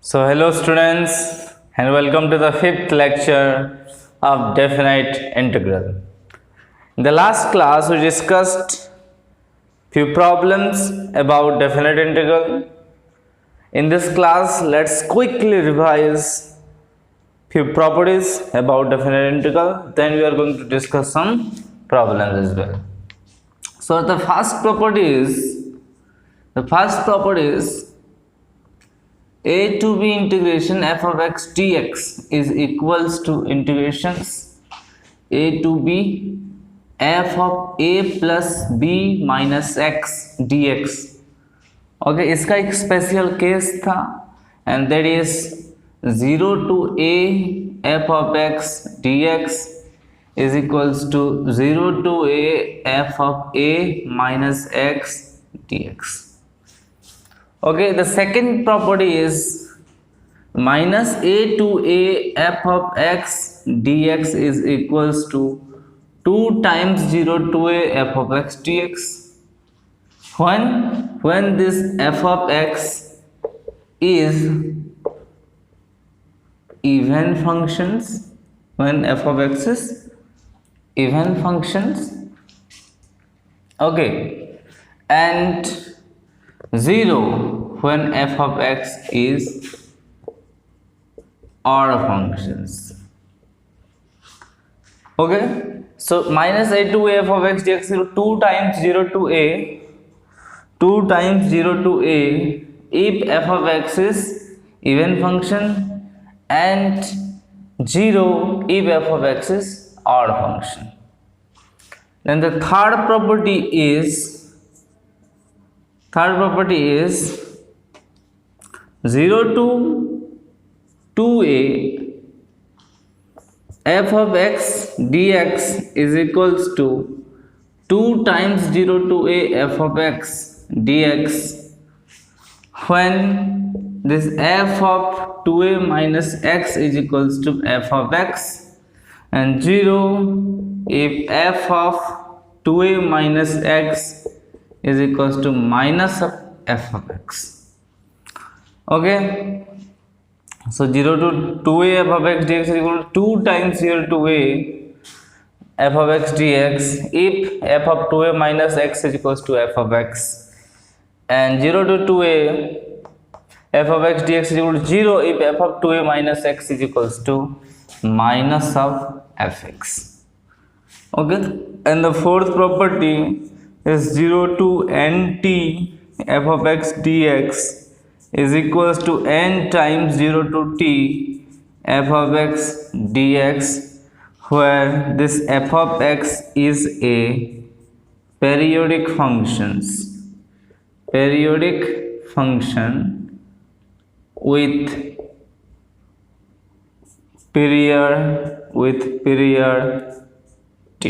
So hello students and welcome to the fifth lecture of definite integral. In the last class we discussed few problems about definite integral. In this class let's quickly revise few properties about definite integral, then we are going to discuss some problems as well. So the first property is a to b integration f of x dx is equals to integrations a to b f of a plus b minus x dx. Okay इसका एक special case था and that is 0 to a f of x dx is equals to 0 to a f of a minus x dx. Okay, the second property is minus a to a f of x dx is equals to 2 times 0 to a f of x dx. When this f of x is even functions, when f of x is even functions, okay, and 0 when f of x is odd functions. Okay, so minus a to a f of x dx is 2 times 0 to a 2 times 0 to a if f of x is even function and 0 if f of x is odd function. Then the third property is 0 to 2a f of x dx is equals to 2 times 0 to a f of x dx when this f of 2a minus x is equals to f of x and 0 if f of 2a minus x is equals to minus of f of x. Okay, so 0 to 2a f of x dx is equal to 2 times 0 to a f of x dx if f of 2a minus x is equals to f of x, and 0 to 2a f of x dx is equal to 0 if f of 2a minus x is equals to minus of fx. Okay, and the fourth property is 0 to nt f of x dx is equals to n times 0 to t f of x dx where this f of x is a periodic function with period t.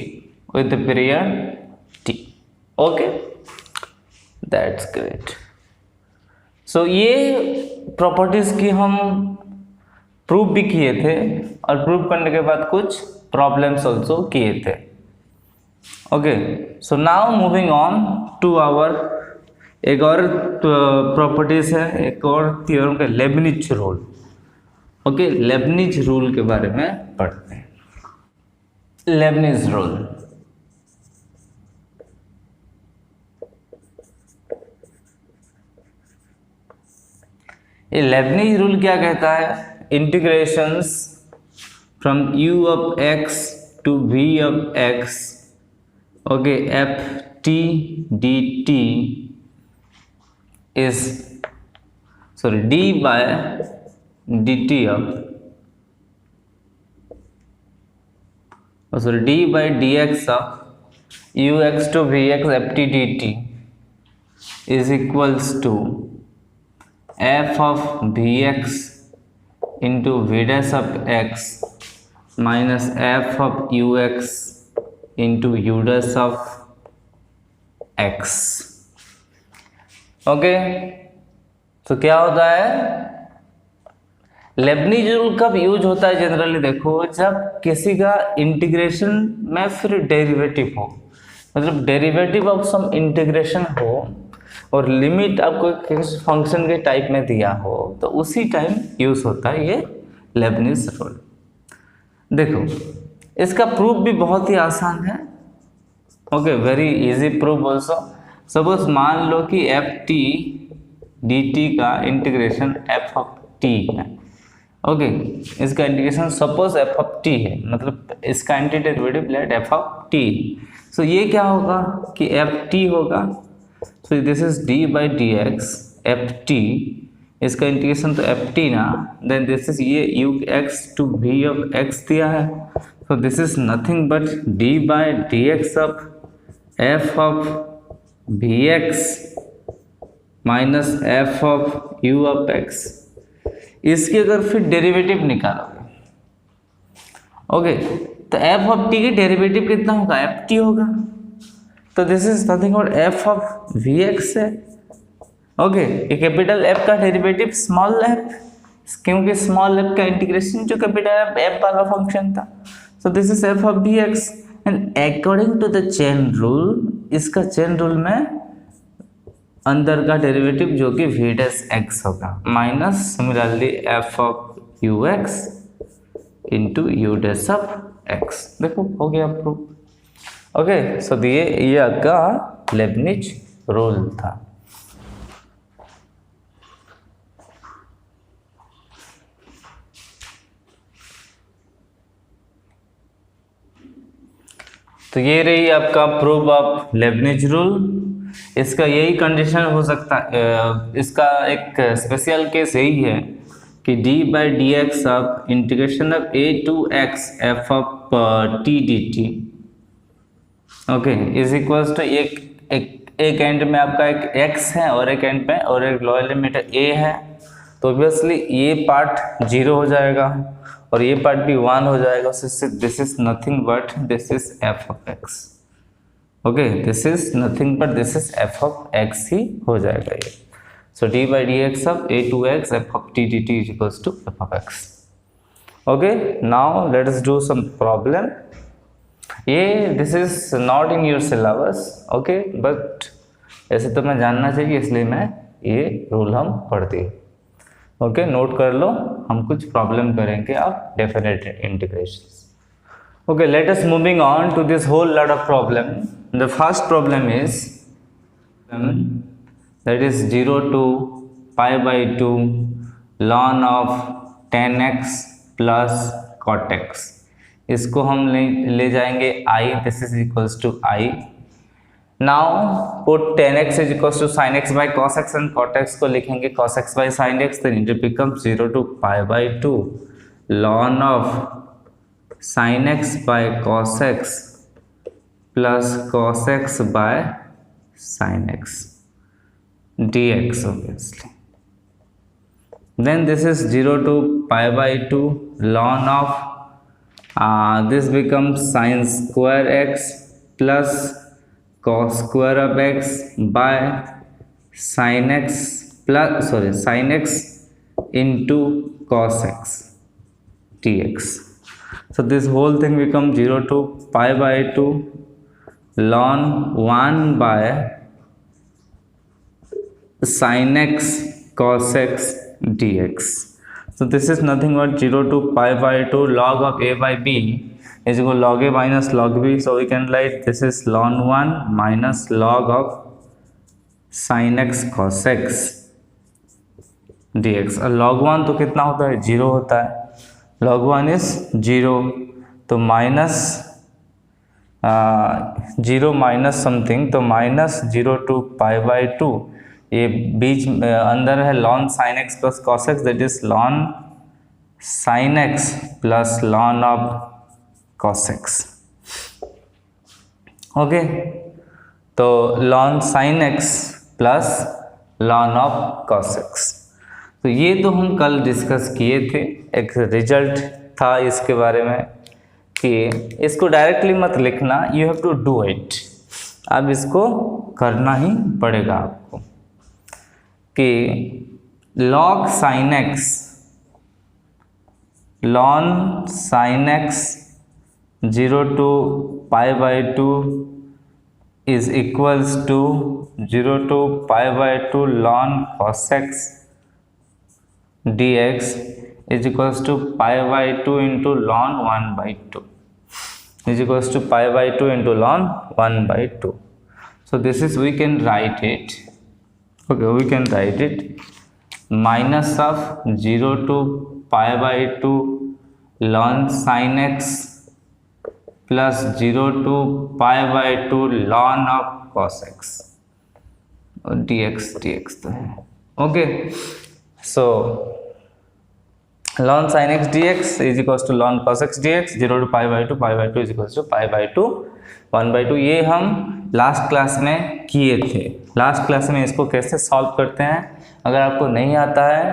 Okay, that's great. So ये properties की हम prove भी किए थे और prove करने के बाद कुछ प्रॉब्लम्स ऑल्सो किए थे. Okay, so now moving on to our एक और प्रॉपर्टीज है, एक और थ्योरम का Leibniz rule. Okay, Leibniz rule के बारे में पढ़ते हैं. लेबनिज रूल, ये लेबनिज रूल क्या कहता है? Integrations from u of x to v of x, okay, f t dt is d by dt of d by dx of ux to vx f t dt is equals to f of vx into v dash of x minus f of ux into u dash of x. Okay, तो क्या होता है? Lebanese rule कब use होता है generally? देखो, जब किसी का इंटीग्रेशन में फिर डेरिवेटिव हो, मतलब डेरिवेटिव ऑफ सम इंटीग्रेशन हो और लिमिट आपको किस फंक्शन के टाइप में दिया हो तो उसी टाइम यूज होता है ये लेबनिज रूल। देखो इसका प्रूफ भी बहुत ही आसान है, okay, very easy proof also. Suppose मान लो कि एफ टी डी टी का इंटीग्रेशन एफ ऑफ टी है, ओके, इसका integration suppose f of t है, मतलब इसका anti derivative let f of t. So ये क्या होगा कि एफ टी होगा, so this is d by d x f t, इसका इंटीग्रेशन तो एफ टी ना, देन दिस इज ये u x to we of x दिया है, so this is nothing but d by d x of f of v x minus f of u of x. इसकी अगर फिर derivative निकालोगे, okay, तो f of t की derivative कितना होगा, एफ टी होगा, तो this is nothing but f of v x है, ओके। ये कैपिटल एफ का डेरिवेटिव स्मॉल एफ, क्योंकि स्मॉल एफ का इंटीग्रेशन जो कैपिटल एफ वाला फंक्शन था, सो this is f of v x and according to the chain rule, इसका chain rule में अंदर का डेरिवेटिव जो कि वी डैश एक्स होगा minus similarly f of u x into u dash of x. देखो हो गया प्रूफ, ओके। सो ये आपका लेबनिज रूल था। तो ये रही आपका प्रूफ ऑफ लेबनिज रूल। इसका यही कंडीशन हो सकता है, इसका एक स्पेशल केस यही है कि d by d x of integration of a to x f of t d t, okay, is equals to एक एंड में आपका एक x है और एक एंड में और एक लोअर लिमिट a है, तो ऑब्वियसली ये पार्ट 0 हो जाएगा और ये पार्ट भी 1 हो जाएगा। This is nothing but this is f of x, okay, this is nothing but this is f of x ही हो जाएगा ये। So d by d x of a to x f of t d t is equals to f of x, okay. Now let us do some problem. ये this is not in your syllabus, okay, but ऐसे तो मैं जानना चाहिए इसलिए मैं ये rule हम पढ़ दिए, ओके, नोट कर लो। हम कुछ प्रॉब्लम करेंगे of definite integration, okay. Let us moving on to this whole lot of problem. The first problem is that is 0 to pi by 2 ln of tan x plus cot x। इसको हम ले जाएंगे i, this is equals to i। Now put tan x is equals to sin x by cos x and cot x को लिखेंगे cos x by sin x, then it becomes 0 to pi by 2 ln of sin x by cos x plus cos x by sin x dx, obviously. Then this is 0 to pi by 2 ln of this becomes sin square x plus cos square of x by sin x plus sin x into cos x dx. So this whole thing becomes 0 to pi by 2 ln 1 by sin x cos x dx. So this is nothing but 0 to pi by 2 log of a by b is equal to log a minus log b. So we can write this is ln 1 minus log of sin x cos x dx। और log 1 तो कितना होता है, 0 होता है, log 1 is 0, तो minus 0 minus something, तो minus 0 to pi by 2, ये बीच अंदर है ln sin x plus cos x, that is ln sin x plus ln of cos x, okay. तो ln sin x plus ln of cos x, तो ये तो हम कल डिस्कस किए थे, एक रिजल्ट था इसके बारे में कि इसको डायरेक्टली मत लिखना, you have to do it, अब इसको करना ही पड़ेगा आपको कि log sin x 0 to pi by 2 is equals to 0 to pi by 2 ln cos x dx is equals to pi by 2 into ln 1 by 2 is equals to pi by 2 into ln 1 by 2. So this is, we can write it, okay, we can write it minus of 0 to pi by 2 ln sin x plus 0 to pi by 2 ln of cos x और dx तो है, okay. So ln sin x dx is equals to ln cos x dx 0 to pi by 2 is equals to pi by 2 1 by 2. ये हम last class में किए थे. Last class में इसको कैसे सॉल्व करते हैं, अगर आपको नहीं आता है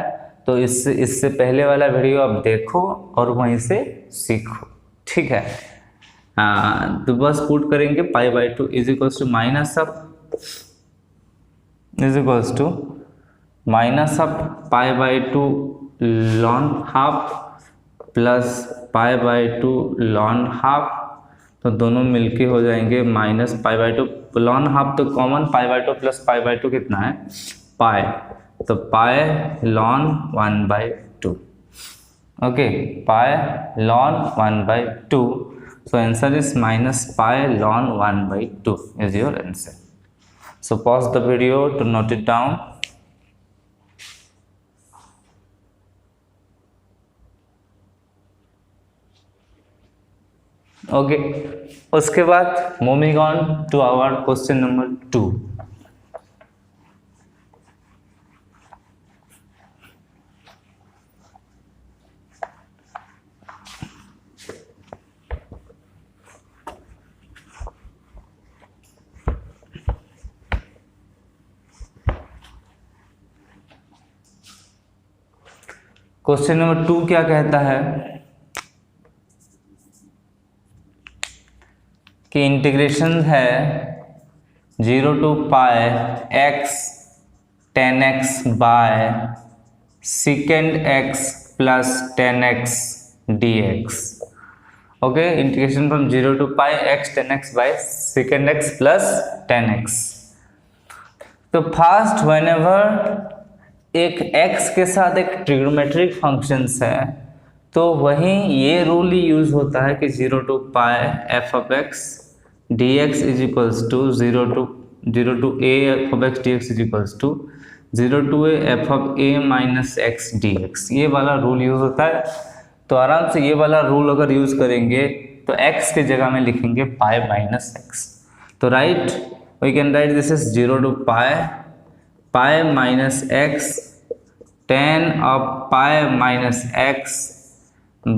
तो इससे पहले वाला वीडियो आप देखो और वहीं से सीखो, ठीक है. हाँ, तो बस पुट करेंगे pi by 2 is equals to minus of pi by 2 ln half plus pi by 2 ln half, तो दोनों मिलके हो जाएंगे minus pi by 2 ln half तो common, pi by 2 plus pi by 2 कितना है पाई, तो pi ln 1 by 2, okay, pi ln 1 by 2. So answer is minus pi ln 1 by 2 is your answer. So pause the video to note it down. Okay, उसके बाद moving on to our question number 2. Question number 2 क्या कहता है कि integration है 0 to pi x tan x by secant x plus tan x dx. Okay, integration from 0 to pi x tan x by secant x plus tan x. तो first whenever एक x के साथ एक ट्रिग्नोमेट्रिक फंक्शंस है तो वहीं ये rule ही use होता है कि 0 to pi f of x d x is equals to 0 to a f of x d x is equals to 0 to a f of a minus x d x. ये वाला rule use होता है. तो आराम से ये वाला rule अगर यूज करेंगे तो x के जगह में लिखेंगे पाई माइनस एक्स. तो right, we can write this is 0 to pi minus x tan of pi minus x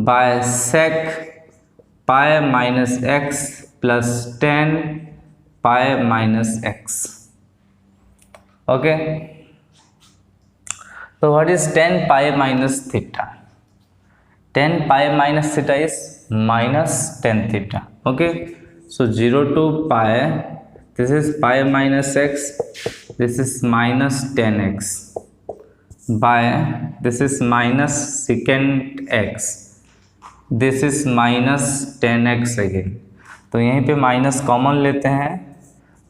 by sec pi minus x plus tan pi minus x. Okay, so what is tan pi minus theta? Tan pi minus theta is minus tan theta. Okay, so 0 to pi, this is pi minus x, this is minus tan x by this is minus secant x, this is minus tan x again. तो यहीं पे minus common लेते हैं.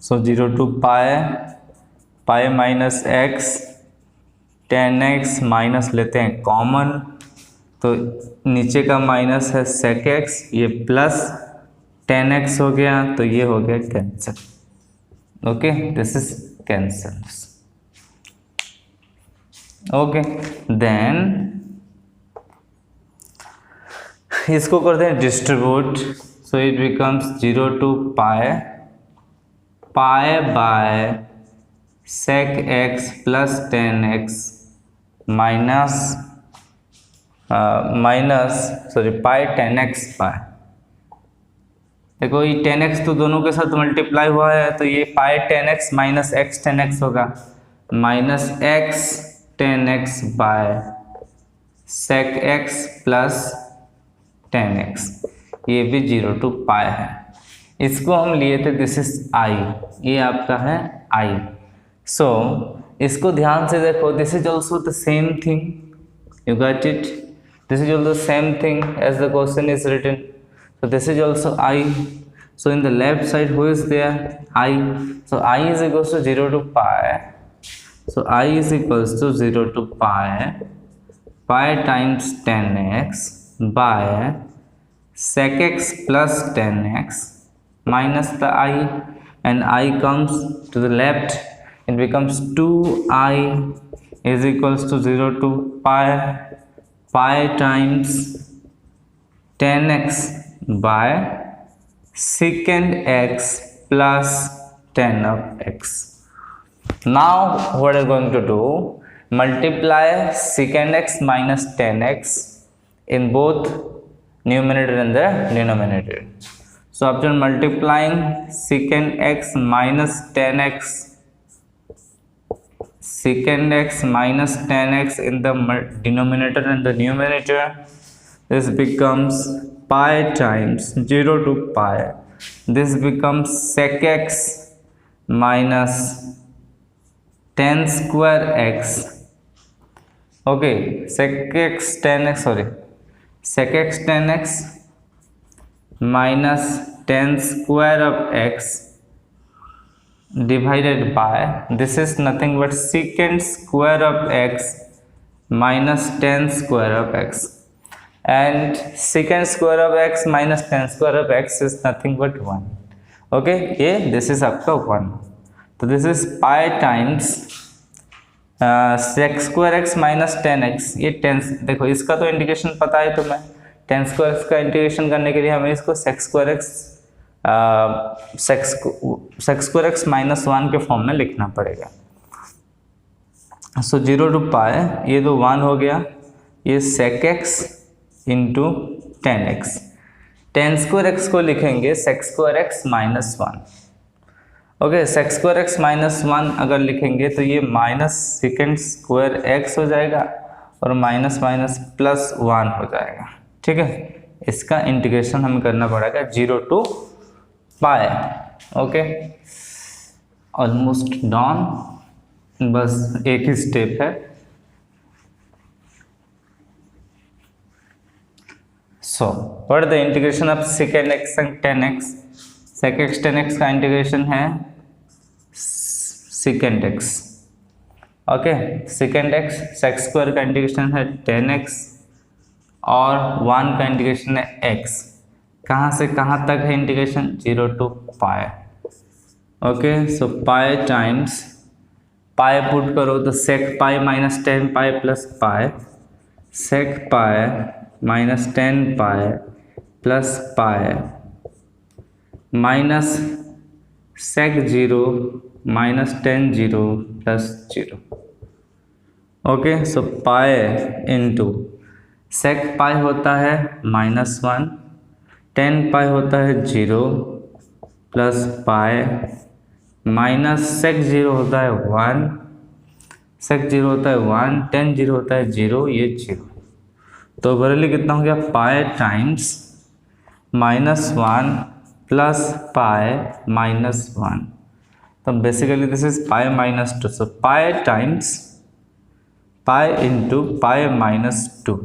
So 0 to pi minus x tan x minus लेते हैं common, तो नीचे का माइनस है sec x, ये प्लस tan x हो गया, तो ये हो गया cancel. Okay, this is cancels. Okay, then इसको करते हैं distribute. So it becomes 0 to pi by sec x plus tan x pi tan x by, देखो ये tan x तो दोनों के साथ मल्टीप्लाई हुआ है, तो ये pi tan x minus x tan x होगा, minus x tan x by sec x plus tan x, ये भी 0 टू पाई है. इसको हम लिए थे दिस इज i, ये आपका है i. सो इसको ध्यान से देखो, this is also the same thing, you got it, this is also same thing as the question is written. So this is also I, So in the left side, who is there? I. So I is equals to 0 to pi. So I is equals to 0 to pi times 10x by sec x plus 10x minus the I, and I comes to the left, it becomes 2I is equals to 0 to pi times 10x by secant x plus 10 of x. Now what are we going to do? Multiply secant x minus 10x in both numerator and the denominator. So after multiplying secant x minus 10x, secant x minus 10x in the denominator and the numerator, this becomes pi times 0 to pi. This becomes sec x minus 10 square x. Okay, sec x 10x minus 10 square of x divided by, this is nothing but secant square of x minus 10 square of x, and secant square of x minus 10 square of x is nothing but 1. Okay, ये this is आपका 1. तो this is pi times sec square x minus 10x. ये 10, देखो इसका तो integration पता है तुम्हें. 10 स्क्वायर एक्स का इंटीग्रेशन करने के लिए हमें इसको sec स्क्वायर एक्स माइनस 1 के फॉर्म में लिखना पड़ेगा. सो 0 टू पाई, ये तो 1 हो गया, ये sec x into 10x. 10 square x को लिखेंगे sec square x minus 1. Okay, sec square x minus 1 अगर लिखेंगे तो ये माइनस सेकेंड स्क्वायर एक्स हो जाएगा और माइनस माइनस प्लस 1 हो जाएगा. ठीक है, इसका इंटीग्रेशन हमें करना पड़ेगा 0 to pi. Okay, almost done, बस एक ही स्टेप है. So what is the integration of second x and 10x? sec x 10x का इंटीग्रेशन है secant x. Okay, secant x sec square का इंटीग्रेशन है 10x और 1 का इंटीग्रेशन है x. कहाँ से कहाँ तक है integration? 0 to pi. Okay, so pi times pi put करो तो sec pi minus 10 pi plus pi, sec pi minus 10 pi plus pi minus sec 0 minus 10 0 plus 0. Okay, so pi into sec pi होता है minus 1, 10 पाई होता है 0 plus pi minus sec 0 होता है 1, sec 0 होता है 1, 10 0 होता है 0, ये 0. तो बरली कितना हो गया? पाई times minus 1 plus pi minus 1. तो basically this is pi minus 2. So pi times pi into pi minus 2.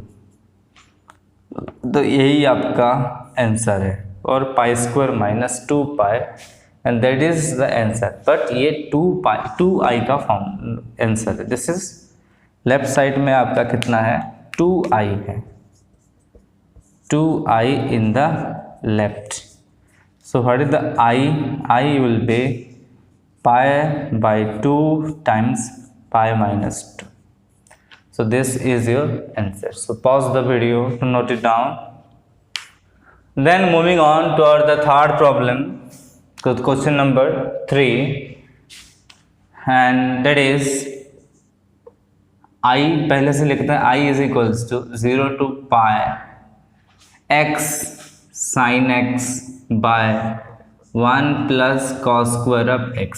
तो यही आपका आंसर है, और pi square minus 2 pi, and that is the answer. But ये 2i का फॉर्म आंसर है. This is left side में आपका कितना है? 2i है, 2i in the left. So what is the I? I will be pi by 2 times pi minus 2. So this is your answer. So pause the video to note it down. Then moving on to the third problem, question number 3, and that is I पहले से लिखते हैं. I is equals to 0 to pi x sin x by 1 plus cos square of x.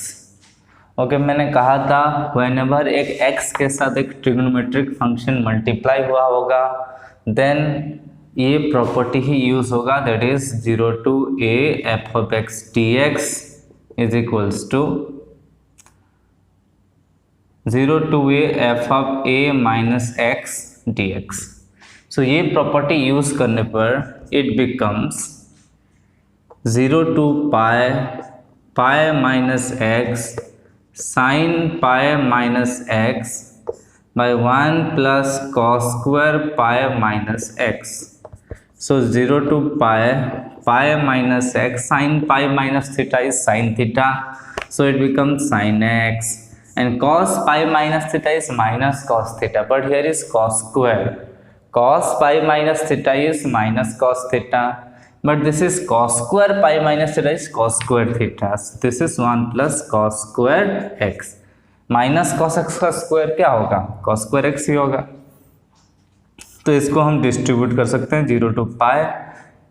Okay, मैंने कहा था whenever एक x के साथ एक ट्रिग्नोमेट्रिक फंक्शन मल्टीप्लाई हुआ होगा देन ये प्रॉपर्टी ही यूज होगा, that is 0 to a f of x dx is equals to 0 to a f of a minus x dx. So ये प्रॉपर्टी यूज करने पर it becomes 0 to pi pi minus x sin pi minus x by 1 plus cos square pi minus x. So 0 to pi minus x, sin pi minus theta is sin theta, so it becomes sin x, and cos pi minus theta is minus cos theta, but here is cos square. Cos pi minus theta is minus cos theta, but this is cos square pi minus theta is cos square theta. So this is 1 plus cos square x. Minus cos x का square क्या होगा? cos square x ही होगा. तो इसको हम distribute कर सकते हैं 0 टू पाई.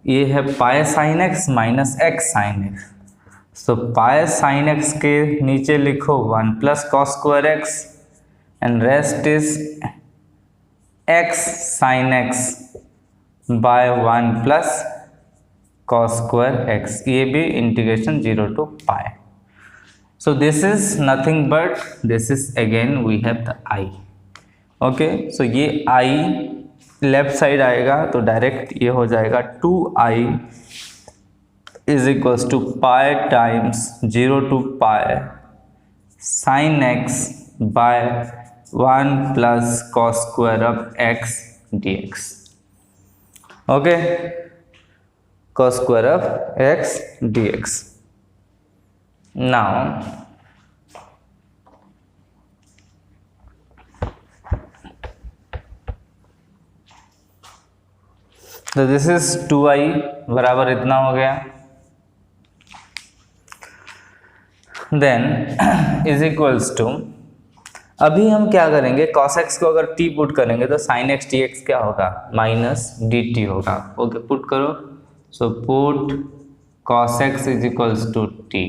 ये है pi sine x minus x sine x. So pi sine x के नीचे लिखो 1 plus cos square x and rest is x sine x by 1 plus cos square x. ये भी integration 0 to pi. So this is nothing but this is again we have the I. Okay, so ये I left side आएगा तो direct ये हो जाएगा 2I is equals to pi times 0 to pi sine x by 1 plus cos square of x dx. Okay, cos square of x dx. Now so this is 2I बराबर इतना हो गया. Then is equals to, अभी हम क्या करेंगे, cos x को अगर t पुट करेंगे तो sin x dx क्या होगा? माइनस dt होगा. ओके, पुट करो. So put cos x is equals to t.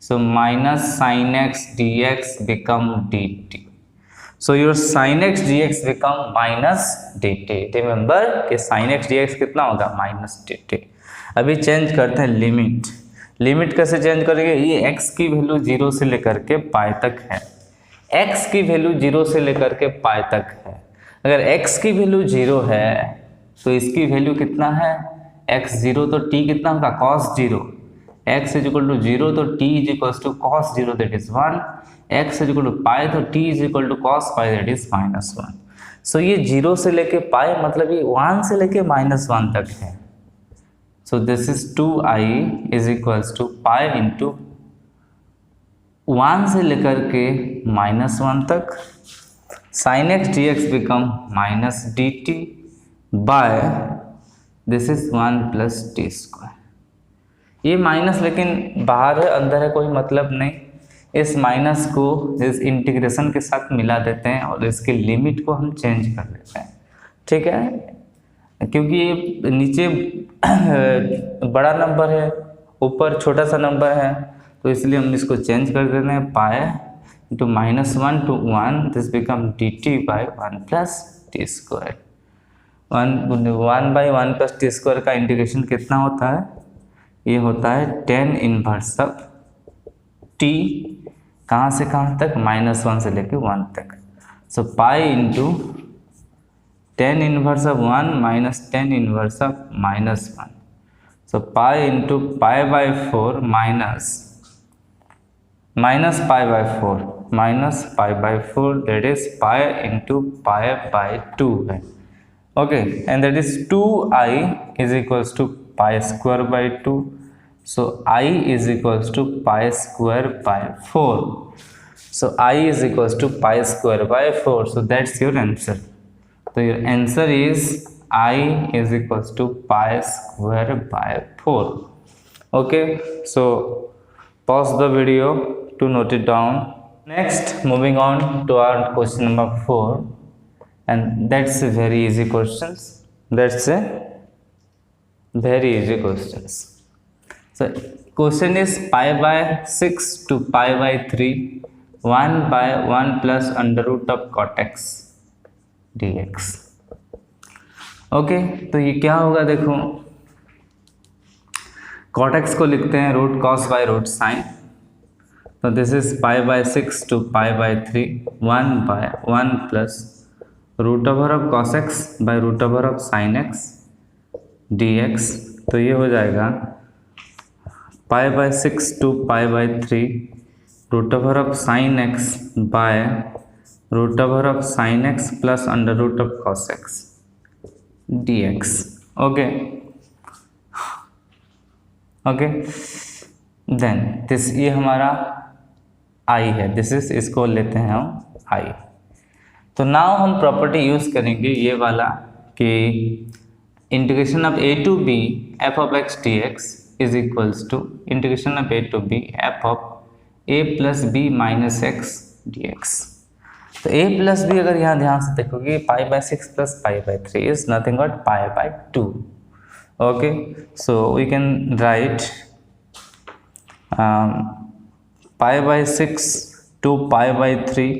So minus sin x dx become dt. So your sin x dx become minus dt. Remember कि sin x dx कितना होगा? minus dt. अभी change करते हैं limit. Limit कैसे change करेंगे? ये x की वैल्यू 0 से लेकर के पाई तक है. x की वैल्यू 0 से लेकर के पाई तक है. अगर x की वैल्यू 0 है तो इसकी वैल्यू कितना है? x 0 तो t कितना होगा? cos 0. x is equal to 0 तो t is equal to cos 0 that is 1. x is equal to pi तो t is equal to cos pi that is minus 1. सो ये 0 से लेके पाई मतलब ये 1 से लेके माइनस 1 तक है. So this is 2I is equal to pi into 1 से लेकर के माइनस 1 तक sin x dx become minus dt by this is 1 plus t square. ये माइनस लेकिन बाहर है, अंदर है, कोई मतलब नहीं. इस माइनस को इस इंटीग्रेशन के साथ मिला देते हैं और इसके लिमिट को हम चेंज कर देते हैं. ठीक है, क्योंकि ये नीचे बड़ा नंबर है, ऊपर छोटा सा नंबर है, तो इसलिए हम इसको चेंज कर देते हैं. Pi into minus 1 to 1 this become dt by 1 plus t square. 1 by 1 plus t square का इंटीग्रेशन कितना होता है? ये होता है tan इनवर्स ऑफ t. कहाँ से कहाँ तक? माइनस 1 से लेके 1 तक. सो pi into tan inverse of 1 minus tan inverse of minus 1. सो pi into pi by 4 minus pi by 4 minus pi by 4 that is pi into pi by 2 है. Okay, and that is 2I is equals to pi square by 2. So I is equals to pi square by 4. So I is equals to pi square by 4. So that's your answer. So your answer is I is equals to pi square by 4. Okay, so pause the video to note it down. Next, moving on to our question number 4, and that's a very easy questions. That's a very easy questions. So question is pi by 6 to pi by 3 1 by 1 plus under root of cot x dx. Okay, तो ये क्या होगा? देखो, cot x को लिखते हैं root cos by root sine. तो this is pi by 6 to pi by 3 1 by 1 plus root over of cos x by root over of sine x dx. तो ये हो जाएगा pi by 6 to pi by 3 root over of sine x by root over of sine x plus under root of cos x dx. Okay okay then this ये हमारा आई है, this is, इसको लेते हैं हम आई. तो नाउ हम प्रॉपर्टी यूज करेंगे ये वाला कि integration of a to b f of x dx is equals to integration of a to b f of a plus b minus x dx. तो a प्लस b अगर यहाँ ध्यान से देखोगे pi by 6 plus pi by 3 is nothing but pi by 2. Okay so we can write pi by 6 to pi by 3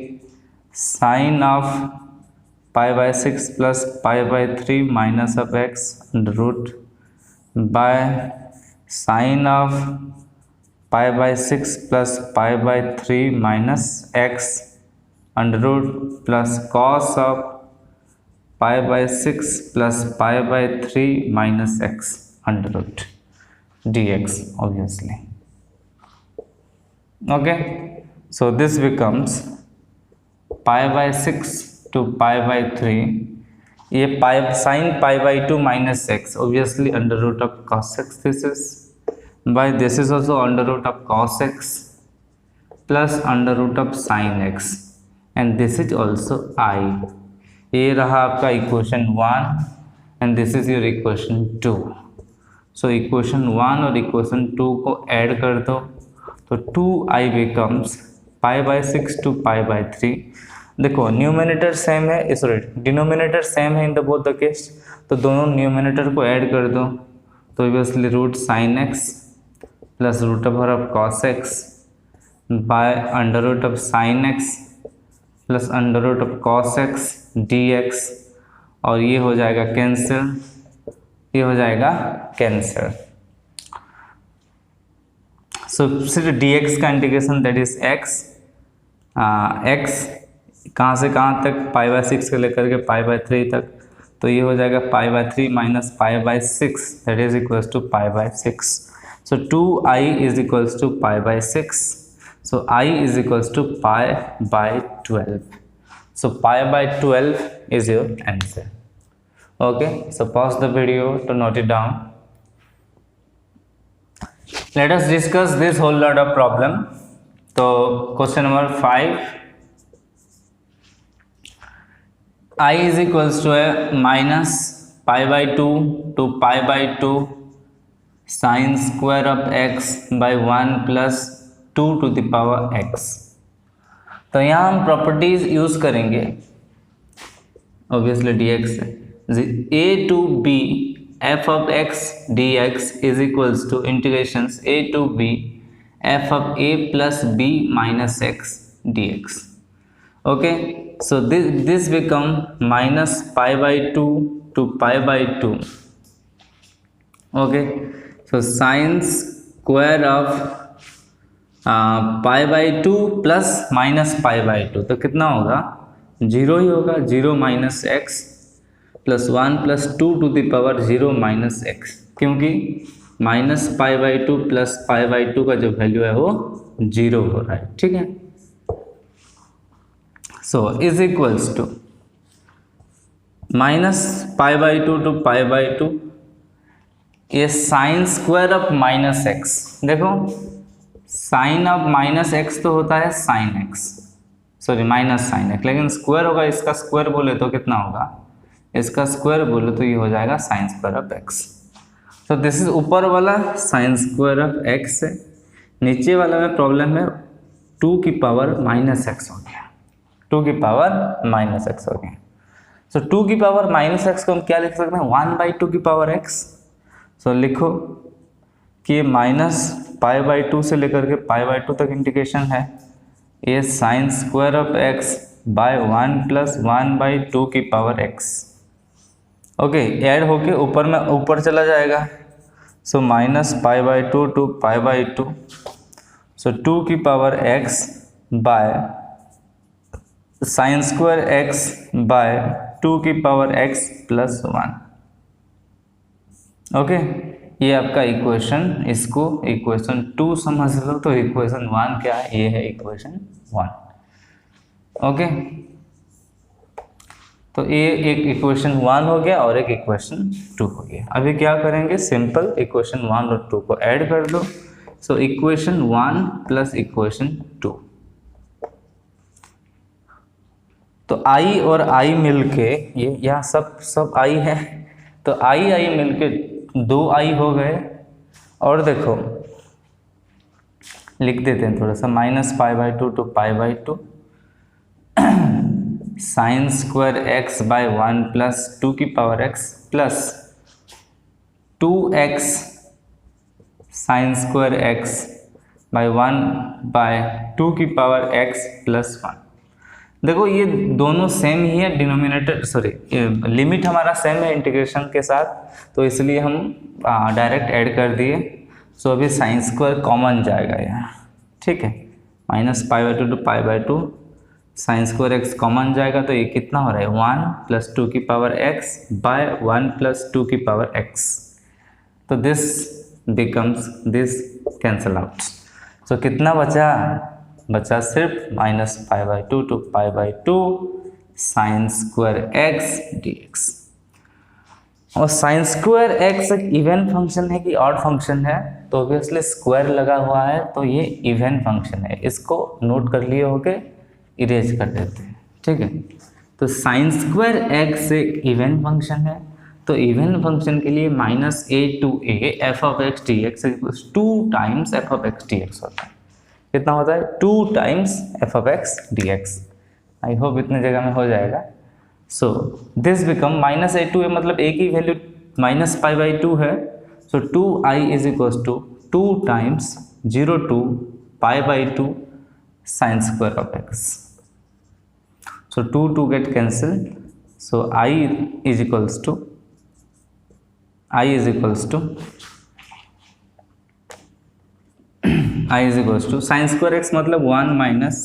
sine of pi by 6 plus pi by 3 minus of x under root by sine of pi by 6 plus pi by 3 minus x under root plus cos of pi by 6 plus pi by 3 minus x under root dx obviously. Okay, so this becomes pi by 6 to pi by 3, ये pi sine pi by 2 minus x obviously under root of cos x, this is by this is also under root of cos x plus under root of sine x and this is also I. ये रहा आपका equation 1 and this is your equation 2. So equation 1 और equation 2 को add कर दो तो 2i becomes pi by 6 to pi by 3. देखो numerator same है, सॉरी डिनोमिनेटर सेम है in the both the case, तो दोनों न्यूमिनेटर को ऐड कर दो तो obviously root sine x plus root over of cos x by under root of sine x plus under root of cos x dx, और ये हो जाएगा कैंसिल, ये हो जाएगा कैंसिल. सो सिर्फ dx का integration that is x, x कहाँ से कहाँ तक पाई बाय 6 से लेकर के पाई बाय 3 तक, तो ये हो जाएगा pi by 3 minus pi by 6 that is equals to pi by 6. So 2i is equals to pi by 6, so i is equals to pi by 12. So pi by 12 is your answer. Okay so pause the video to note it down. Let us discuss this whole lot of problem. तो question number 5, I is equals to minus pi by 2 to pi by 2 sine square of x by 1 plus 2 to the power x. तो यहाँ हम properties use करेंगे obviously dx से a to b f of x dx is equals to integrations a to b f of a plus b minus x dx. Okay, so this become minus pi by 2 to pi by 2. Okay, so sin square of pi by 2 plus minus pi by 2, तो कितना होगा, 0 ही होगा, 0 minus x plus 1 plus 2 to the power 0 minus x, क्योंकि minus pi by 2 plus pi by 2 का जो value है वो 0 हो रहा है. ठीक है, so is equals to minus pi by 2 to pi by 2, ये sine square of minus x. देखो साइन ऑफ माइनस एक्स तो होता है sine x, sorry minus sine x, लेकिन स्क्वायर होगा, इसका स्क्वायर बोले तो कितना होगा, इसका स्क्वायर बोलो तो ये हो जाएगा साइन स्क्वायर ऑफ एक्स. तो दिस इज ऊपर वाला साइन स्क्वायर ऑफ एक्स है, नीचे वाला में प्रॉब्लम है 2 की पावर माइनस एक्स हो गया, 2 की पावर माइनस एक्स हो गया. सो 2 की पावर माइनस एक्स को हम क्या लिख सकते हैं, 1 बाई 2 की पावर एक्स. सो लिखो कि ये माइनस पाई बाई 2 से लेकर के पाई बाई 2 तक इंटीग्रेशन है, ये sine square of x by 1 plus 1 by 2 की पावर एक्स. ओके, ऐड होके ऊपर में ऊपर चला जाएगा. So minus pi by 2 to pi by 2, so 2 की power x by sine square x by 2 की पावर x प्लस 1. ओके, ये आपका इक्वेशन, इसको इक्वेशन 2 समझ लो, तो इक्वेशन 1 क्या है, ये है इक्वेशन 1। ओके, तो ये एक इक्वेशन 1 हो गया और एक इक्वेशन 2 हो गया। अभी क्या करेंगे, सिंपल इक्वेशन 1 और 2 को ऐड कर दो। सो इक्वेशन 1 प्लस इक्वेशन 2, तो i और i मिलके, ये यहाँ सब i है, तो i मिलके 2i हो गए। और देखो लिख देते हैं थोड़ा सा, -π/2 to π/2 sine square x by 1 plus 2 की power x plus 2x sine square x by 1 by 2 की पावर x प्लस 1। देखो ये दोनों सेम ही है, डिनोमिनेटर सॉरी लिमिट हमारा सेम है इंटीग्रेशन के साथ, तो इसलिए हम डायरेक्ट ऐड कर दिए। सो अभी साइन स्क्वायर कॉमन जाएगा यहाँ, ठीक है, -π/2 to π/2 sine square x common जाएगा, तो ये कितना हो रहा है 1 प्लस 2 की पावर x बाय 1 प्लस 2 की पावर x, तो this becomes, this cancel out. So कितना बचा सिर्फ -π/2 to π/2 sine square x dx। और साइन स्क्वायर x एक इवन फंक्शन है कि ऑड फंक्शन है, तो ऑब्वियसली स्क्वायर लगा हुआ है, तो ये इवन फंक्शन है, इसको नोट कर लिए होके इरेज कर देते हैं, ठीक है। तो साइन स्क्वायर x एक इवन फंक्शन है, तो इवन फंक्शन के लिए -a f of x dx 2 times f of x dx होता है। कितना होता है 2 times f of x dx। I hope इतने जगह में हो जाएगा। सो दिस बिकम -a मतलब a की वैल्यू -π/2 है, so 2i is equal to 2 times 0 to π/2 sine square of x। So 2 get cancelled, so i is equals to sine square x मतलब 1 minus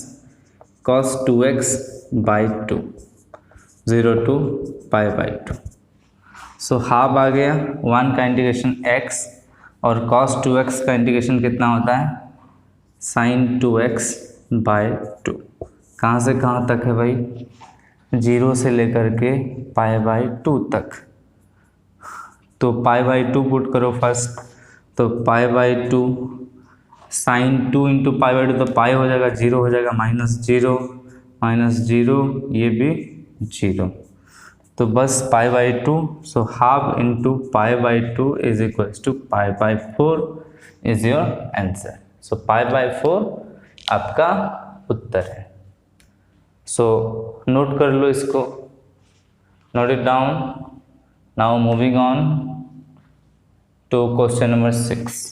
cos 2x by 2 0 to π/2। So half आ गया, 1 का integration x और cos 2x का integration कितना होता है sign 2x bye 2। कहाँ से कहाँ तक है भाई, 0 से लेकर के π/2 तक, तो π/2 पुट करो फर्स्ट, तो π/2 साइन 2 इंटू π/2 तो पाई हो जाएगा, 0 हो जाएगा, -0 ये भी 0, तो बस π/2, so half into π/2 is equal to π/4 is your answer. So π/4 आपका उत्तर है। सो नोट कर लो इसको, note it down. Now moving on to question number 6।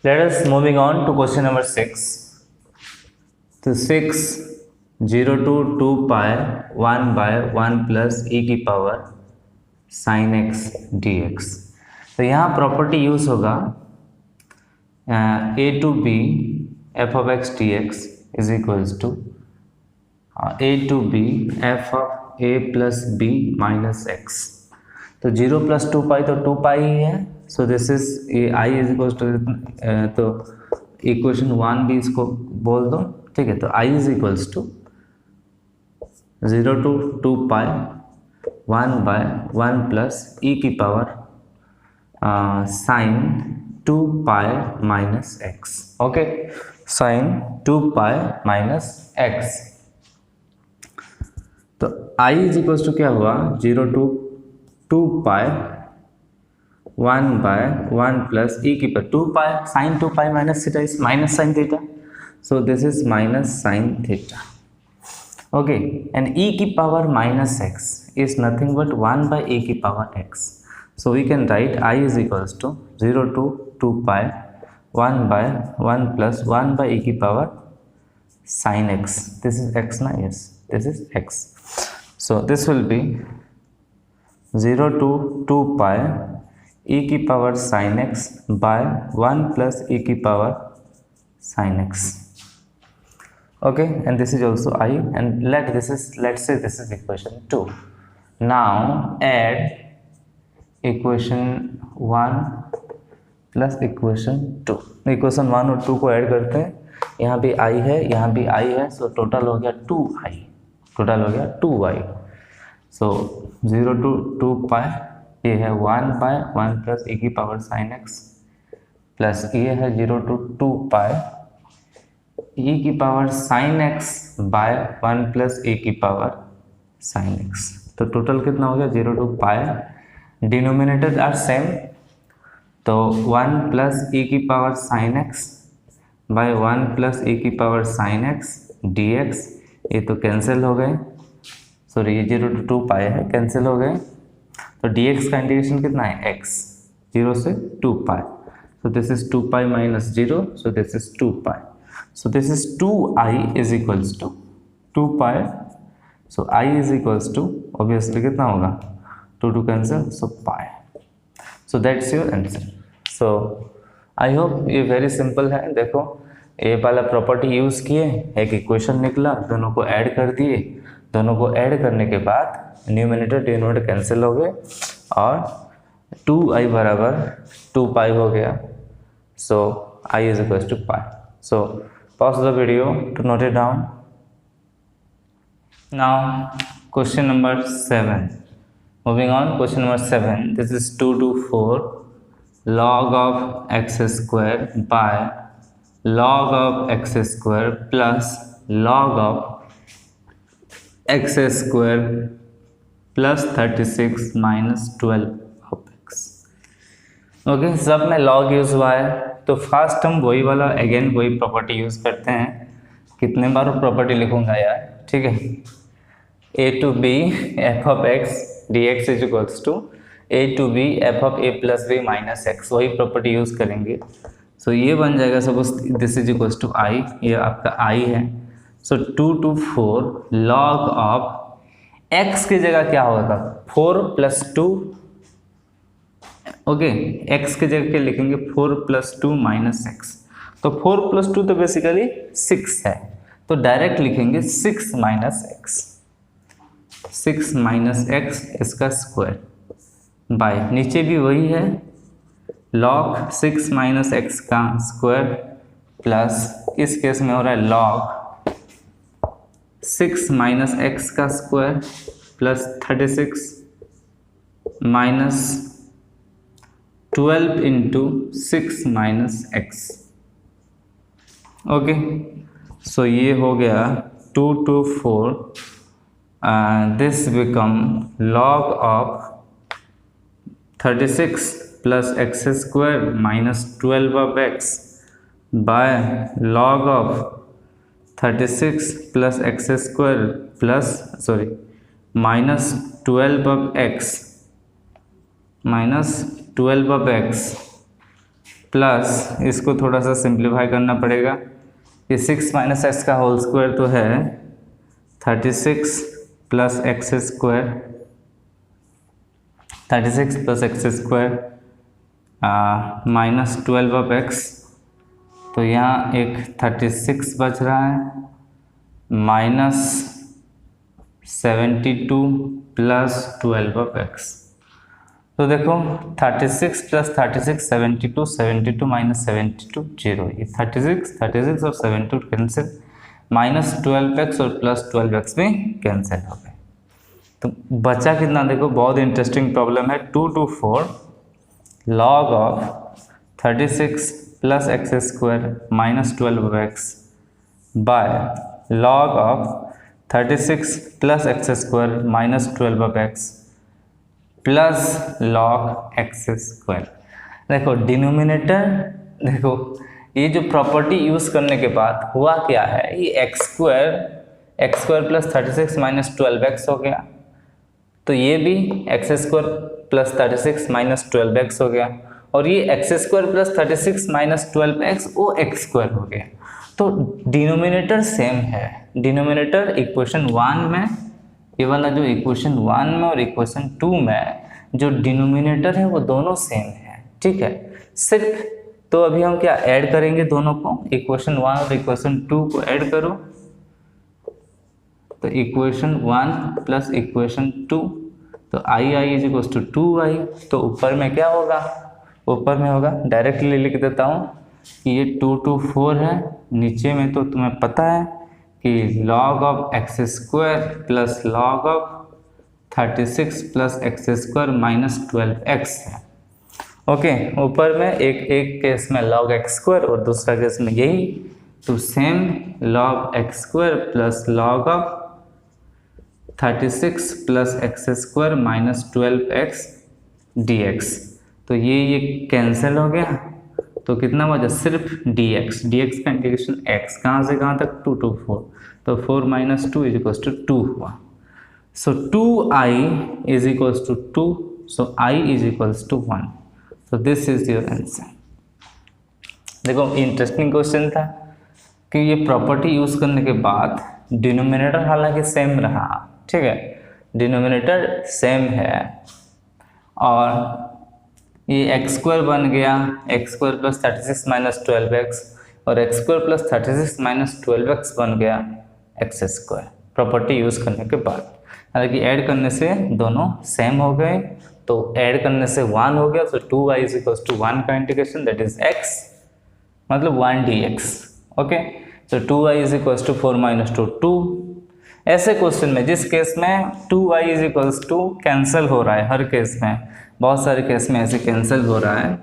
Let us moving on to question number 6. तो 6 0 to 2 pi 1 by 1 plus e की power sin x dx। तो यहाँ प्रॉपर्टी यूज होगा a to b f of x dx is equals to a to b f of a plus b minus x। तो 0 plus 2 pi तो 2 pi ही है, so this is i is equal to, तो equation 1 भी इसको बोल दो, ठीक है। तो i is equals to 0 to 2 pi 1 by 1 plus e की power sine 2 pi minus x. Okay, sine 2 pi minus x. तो i इज इक्वल्स टू क्या हुआ 0 to 2 pi 1 by 1 plus e की power 2 pi sine 2 pi minus theta is minus sine theta, so this is minus sine theta. Okay, and e की power minus x is nothing but 1 by e की power x, so we can write i is equals to 0 to 2 pi 1 plus 1 by e की power sin x. This is x na? Yes, this is x. So this will be 0 to 2 pi e की power sin x by 1 plus e की power sin x. Okay, and this is also I, and let's say this is equation 2. Now add equation 1 plus equation 2. Equation 1 और 2 को add करते हैं. यहाँ भी I है, यहाँ भी I है, सो टोटल हो गया 2I, टोटल हो गया 2I. सो 0 to 2 pi, ये है 1 by 1 plus e की पावर sin x, प्लस ये है 0 to 2 pi e की power sin x by 1 plus e की पावर sin x. तो टोटल कितना हो गया 0 to pi. Denominator are same, तो 1 plus e की power sin x by 1 plus e की पावर sin x dx, ये तो कैंसिल हो गए. सॉरी, ये 0 to 2 pi है, कैंसिल हो गए. तो dx का इंटीग्रेशन कितना है x, 0 से 2 pi. So this is 2 pi minus 0, so this is 2 pi. So this is 2I is equals to 2 pi. So I is equals to, obviously कितना होगा, 2 to cancel, so pi. So that's your answer. So I hope ये very simple है. देखो ये वाला property use किए, एक equation निकला, दोनों को ऐड कर दिए, दोनों को ऐड करने के बाद न्यूमिनेटर डिनोमिनेटर कैंसिल हो गए और 2I बराबर 2 pi हो गया. So I is equals to pi. So pause the video to note it down. Now question number 7. Moving on, question number 7. This is 2 to 4 log of x square by log of x square plus log of x square plus 36 minus 12 of x. Okay, सब में log use हुआ है, तो first हम वही वाला again वही property use करते हैं. कितने बार प्रॉपर्टी लिखूंगा यार, ठीक है. a to b f of x dx is equals to a to b f of a plus b minus x, वही प्रॉपर्टी यूज़ करेंगे. सो ये बन जाएगा suppose this is equals to i, ये आपका i है. So 2 to 4 log of x की जगह क्या होगा, 4 plus 2. ओके, x की जगह क्या लिखेंगे, 4 plus 2 minus x. तो 4 plus 2 तो बेसिकली 6 है, तो डायरेक्ट लिखेंगे 6 minus x, 6 minus x इसका स्क्वायर बाय, नीचे भी वही है log 6 minus x का स्क्वायर प्लस इस केस में हो रहा है log 6 minus x का square plus 36 minus 12 into 6 minus x. Okay, so ये हो गया 2 to 4. This become log of 36 plus x square minus 12 of x by log of 36 plus x square plus minus 12 of x minus 12 of x plus इसको थोड़ा सा simplify करना पड़ेगा. ये 6 minus x का होल स्क्वायर तो है 36 plus x square, 36 plus x square minus 12 of x, तो यहाँ एक 36 बच रहा है माइनस 72 प्लस 12 ऑफ एक्स. तो देखो 36 प्लस 36 72, 72 माइनस 72 0, ये 36 और 72 कैंसिल, माइनस 12x और प्लस 12x भी कैंसिल हो गए. तो बचा कितना, देखो बहुत इंटरेस्टिंग प्रॉब्लम है. 2 to 4 log of 36 plus x square minus 12x by log of 36 plus x square minus 12x plus log x square. देखो डिनोमिनेटर, देखो ये जो प्रॉपर्टी यूज़ करने के बाद हुआ क्या है, ये x square plus 36 minus 12x हो गया, तो ये भी x square plus 36 minus 12x हो गया. और ये x square plus 36 minus 12x वो एक्स स्क्वायर हो गया। तो डिनोमिनेटर सेम है, डिनोमिनेटर इक्वेशन 1 में, ये वाला जो इक्वेशन 1 में और इक्वेशन 2 में जो डिनोमिनेटर है वो दोनों सेम है, ठीक है। सिर्फ तो अभी हम क्या ऐड करेंगे दोनों को, इक्वेशन 1 और इक्वेशन 2 को ऐड करो, तो इक्वेशन 1 प्लस इक्वेशन 2, तो आई I is equal to 2i, तो ऊपर में क्या होगा, ऊपर में होगा डायरेक्टली लिख देता हूँ कि ये 2 to 4 है, नीचे में तो तुम्हें पता है कि log of x square plus log of 36 plus x square minus 12x है। ओके, ऊपर में एक केस में log एक्स स्क्वायर और दूसरा केस में यही, तो same log x square plus log of 36 plus x square minus 12x dx, तो ये कैंसिल हो गया, तो कितना बचा सिर्फ dx, dx का इंटीग्रेशन x कहाँ से कहाँ तक 2 to 4, तो 4 माइनस 2 इज इक्वल टू 2 हुआ। So 2i is equal to 2, so i is equal to 1, so this is your answer. देखो इंटरेस्टिंग क्वेश्चन था कि ये प्रॉपर्टी यूज करने के बाद डिनोमिनेटर हालांकि सेम रहा, ठीक है, डिनोमिनेटर सेम है और ये एक्स स्क्वायर बन गया, x square plus 36 minus 12x और x square plus 36 minus 12x बन गया एक्स स्क्वायर, प्रॉपर्टी यूज करने के बाद। हालांकि ऐड करने से दोनों सेम हो गए, तो ऐड करने से 1 हो गया, तो 2y इज इक्वल टू 1 का इंटीग्रेशन दैट इज x, मतलब 1 dx। ओके, तो 2y is equal to 4 minus 2। ऐसे क्वेश्चन में जिस केस में 2y is equal to cancel हो रहा है, हर केस में, बहुत सारे केस में ऐसे कैंसिल हो रहा है,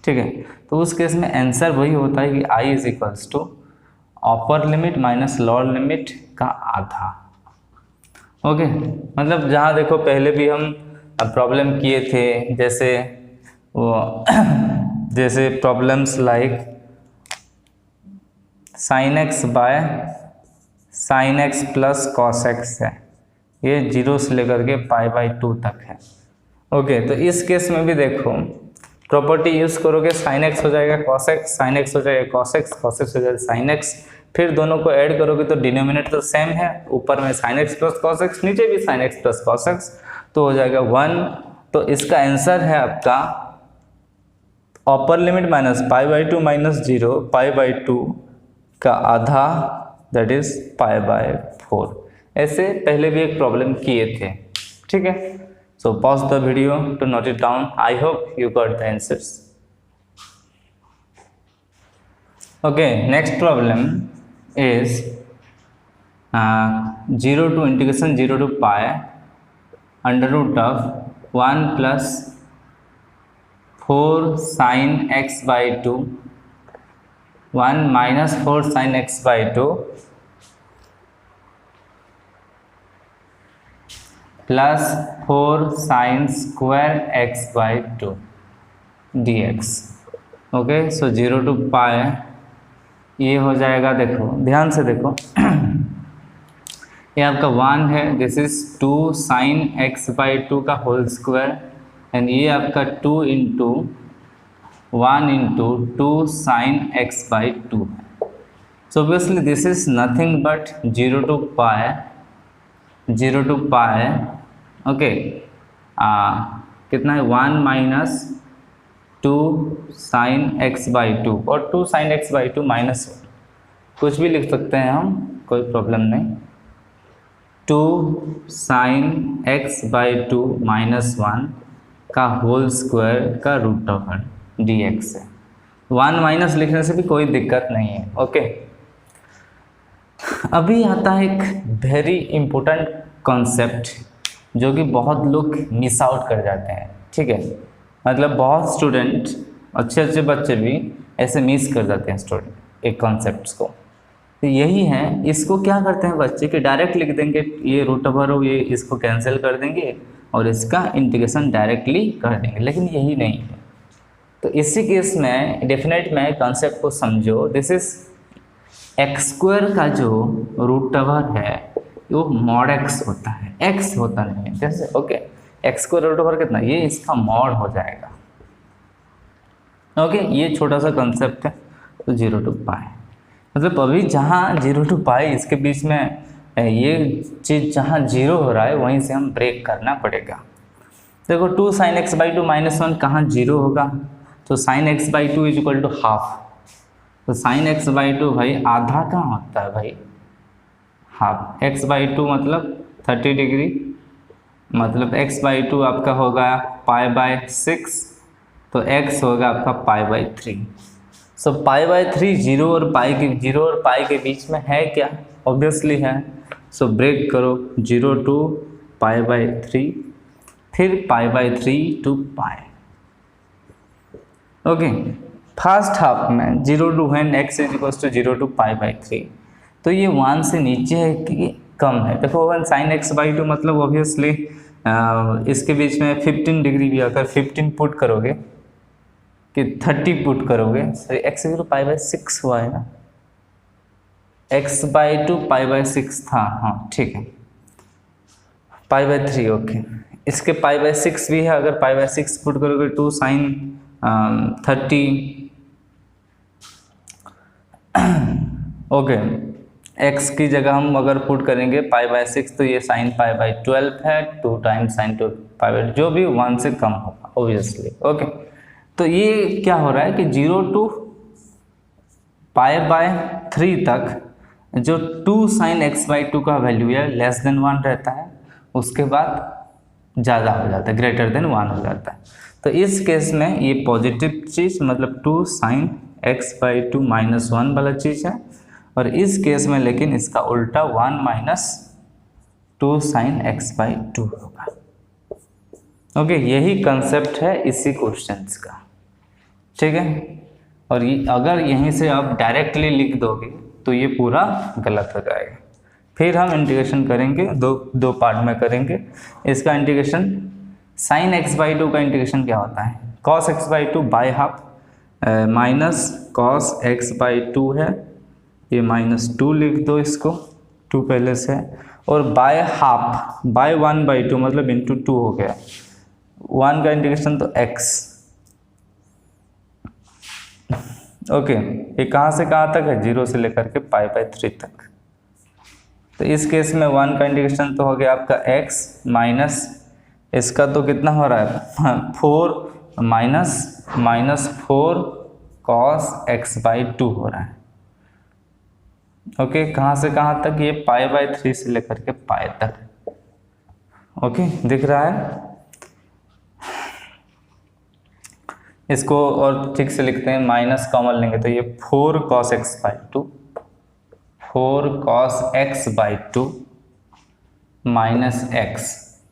ठीक है, तो उस केस में आंसर वही होता है कि i is equals to upper limit minus lower limit का आधा। ओके, मतलब जहाँ देखो पहले भी हम प्रॉब्लम किए थे, जैसे वो जैसे problems like sign x by sine x plus cos x है, ये 0 से लेकर के π/2 तक है। ओके, तो इस केस में भी देखो प्रॉपर्टी यूज करोगे, साइन एक्स हो जाएगा कॉस एक्स, साइन एक्स हो जाएगा कॉस एक्स, कॉस एक्स हो जाएगा साइन एक्स, फिर दोनों को ऐड करोगे तो डिनोमिनेटर तो सेम है, ऊपर में sign x plus cos x, नीचे भी sign x plus cos x, तो हो जाएगा 1। तो इसका आंसर है आपका अपर लिमिट माइनस π/2 माइनस 0, π/2 का आधा दैट इज π/4। ऐसे पहले भी एक प्रॉब्लम किए थे, ठीक है। So pause the video to note it down. I hope you got the answers. Okay, next problem is 0 to integration 0 to pi under root of 1 plus 4 sin x by 2, 1 minus 4 sin x by 2 plus 4 sign square x by 2 dx। Okay, so 0 to पाई ये हो जाएगा, देखो ध्यान से देखो ये आपका 1 है, this is 2 sine x by 2 का होल स्क्वायर, एंड ये आपका 2 into 1 into 2 sine x by 2 है। So obviously this is nothing but 0 to pi, 0 to pi, okay, कितना है 1 माइनस 2 साइन x बाई 2 और 2 साइन x बाई 2 माइनस कुछ भी लिख सकते हैं हम, कोई प्रॉब्लम नहीं, 2 साइन x बाई 2 माइनस 1 का होल स्क्वायर का रूट ओवर dx है। 1 माइनस लिखने से भी कोई दिक्कत नहीं है। ओके, अभी आता है एक वेरी इंपॉर्टेंट कॉन्सेप्ट जो कि बहुत लोग मिस आउट कर जाते हैं, ठीक है, मतलब बहुत स्टूडेंट, अच्छे अच्छे बच्चे भी ऐसे मिस कर जाते हैं स्टूडेंट एक कॉन्सेप्ट्स को। तो यही है, इसको क्या करते हैं बच्चे कि डायरेक्ट लिख देंगे, ये रूट ओवर हो, ये इसको कैंसिल कर देंगे और इसका इंटीग्रेशन डायरेक्टली कर देंगे, लेकिन यही नहीं है। तो इसी केस में डेफिनेट में कॉन्सेप्ट को समझो, दिस इज एक्स स्क्वायर का जो रूट ओवर है वो मॉड एक्स होता है, एक्स होता नहीं है, जैसे okay, x square root over कितना, ये इसका मॉड हो जाएगा, ओके, ये छोटा सा कंसेप्ट है। तो 0 to पाई मतलब अभी जहाँ 0 to पाई इसके बीच में ये चीज़ जहाँ 0 हो रहा है वहीं से हम ब्रेक करना पड़ेगा। देखो 2 sin x बाई 2 -1 कहाँ 0 होगा, तो sin x by 2 is equal to half. तो sin x बाई 2 भाई आधा कहाँ होता है भाई, हाफ। x बाई 2 मतलब 30 डिग्री, मतलब x बाई 2 आपका होगा पाई बाय 6, तो x होगा आपका पाई बाय 3। सो पाई बाय 3 0 और पाई के बीच में है क्या, ऑब्वियसली है। सो ब्रेक करो 0 to पाई बाय 3, फिर pi by 3 to pi. Okay, first half में 0 to when x is equal to 0 to pi by 3, तो ये 1 से नीचे है कि कम है। देखो 1 sin x बाई 2 मतलब ऑब्वियसली इसके बीच में 15 डिग्री भी अगर 15 पुट करोगे कि 30 पुट करोगे, sorry x is pi by 6 हुआ है ना, x बाई 2 पाई बाय 6 था, हाँ ठीक है, पाई बाय 3। ओके, इसके पाई बाय 6 भी है, अगर पाई बाय 6 पुट करोगे 2 sin 30। ओके, x की जगह हम अगर पुट करेंगे पाई बाय 6 तो ये साइन पाई बाय 12 है, 2 टाइम्स साइन 2 पाई बाय, जो भी 1 से कम होगा ऑब्वियसली। ओके, तो ये क्या हो रहा है कि 0 to पाई बाय 3 तक जो 2 sin x बाई 2 का वैल्यू है लेस देन 1 रहता है, उसके बाद ज़्यादा हो जाता है, ग्रेटर देन 1 हो जाता है। तो इस केस में ये पॉजिटिव चीज़ मतलब 2 sin x बाई 2 -1 वाला चीज़ है, और इस केस में लेकिन इसका उल्टा 1 माइनस 2 sin x बाई 2 होगा। ओके, यही कंसेप्ट है इसी क्वेश्चंस का, ठीक है। और ये अगर यहीं से आप डायरेक्टली लिख दोगे तो ये पूरा गलत हो जाएगा। फिर हम इंटीग्रेशन करेंगे, दो पार्ट में करेंगे इसका इंटीग्रेशन। sin x बाई 2 का इंटीग्रेशन क्या होता है, cos x by 2 by half minus cos x by 2 है, ये -2 लिख दो, इसको 2 पहले से है, और बाय हाफ बाय 1 बाई 2 मतलब इंटू 2 हो गया, 1 का इंटीग्रेशन तो x। ओके, ये कहाँ से कहाँ तक है, 0 से लेकर के पाई बाय 3 तक। तो इस केस में 1 का इंटीग्रेशन तो हो गया आपका x माइनस इसका तो कितना हो रहा है 4 माइनस 4 cos x बाई 2 हो रहा है। ओके, कहाँ से कहाँ तक, ये पाई बाय 3 से लेकर के पाई तक। ओके, दिख रहा है, इसको और ठीक से लिखते हैं, माइनस कॉमन लेंगे तो ये 4 cos x by 2, 4 cos x by 2 minus x,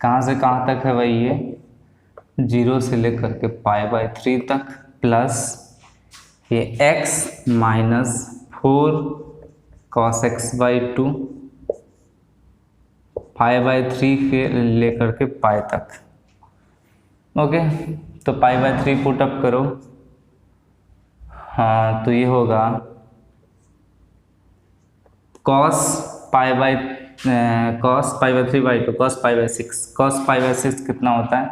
कहाँ से कहाँ तक है भाई, ये 0 से लेकर के पाई बाय 3 तक, प्लस ये x minus 4 cos x by 2 pi by 3 के लेकर के पाई तक। ओके, तो पाई बाय 3 पुट अप करो, हाँ तो ये होगा cos pi by 3 by 2 cos pi by 6, cos pi by 6 कितना होता है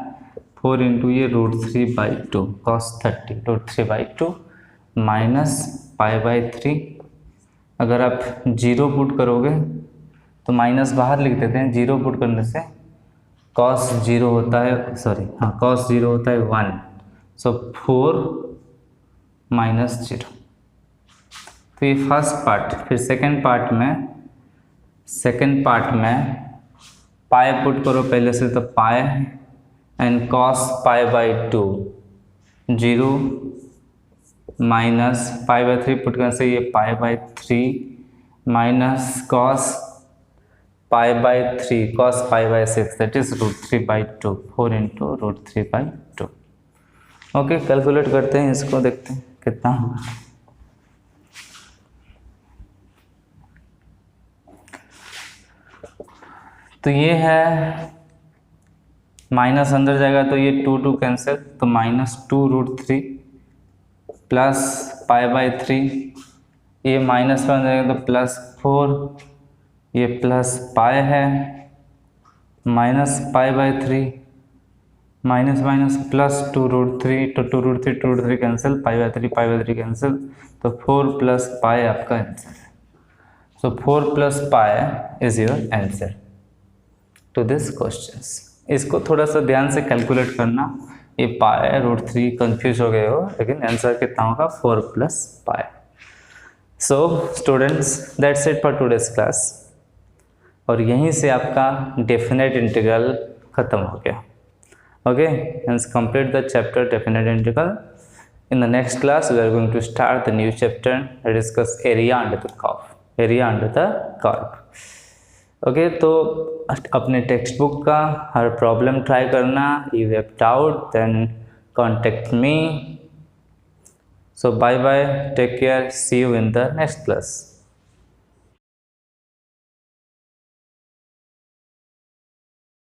4 इंटू ये √3 by 2 cos 30 √3 by 2 minus pi by 3। अगर आप 0 पुट करोगे तो माइनस बाहर लिख देते हैं, 0 पुट करने से cos 0 होता है, सॉरी हाँ cos 0 होता है 1, सो 4 माइनस 0। तो ये फर्स्ट पार्ट। फिर सेकेंड पार्ट में पाई पुट करो पहले से, तो pi and cos pi by 2 0 minus pi by 3 put करने से ये pi by 3 minus cos pi by 3 cos pi by 6 that is √3 by 2, 4 into √3 by 2। Okay, calculate करते हैं इसको, देखते हैं कितना होगा। तो ये है माइनस अंदर जाएगा तो ये 2 कैंसिल, तो -2 √3 प्लस पाई बाई 3, ये माइनस में जाएगा तो +4, ये प्लस पाई है minus pi by 3 minus minus plus 2√3, तो 2√3 कैंसिल, पाई बाय 3 कैंसिल, तो 4 प्लस पाई आपका आंसर है। So 4 plus pi is your answer to this questions. इसको थोड़ा सा ध्यान से कैलकुलेट करना, ये पाई √3 कंफ्यूज हो गए हो, लेकिन आंसर कितना होगा 4 plus pi. So students, that's it for today's class, और यहीं से आपका डेफिनेट इंटीग्रल खत्म हो गया। Okay, hence complete the chapter definite integral. In the next class, we are going to start the new chapter and discuss area under the curve. Area under the curve. Okay, तो अपने text book का हर problem try करना. You have doubt, then contact me. So bye bye, take care, see you in the next class.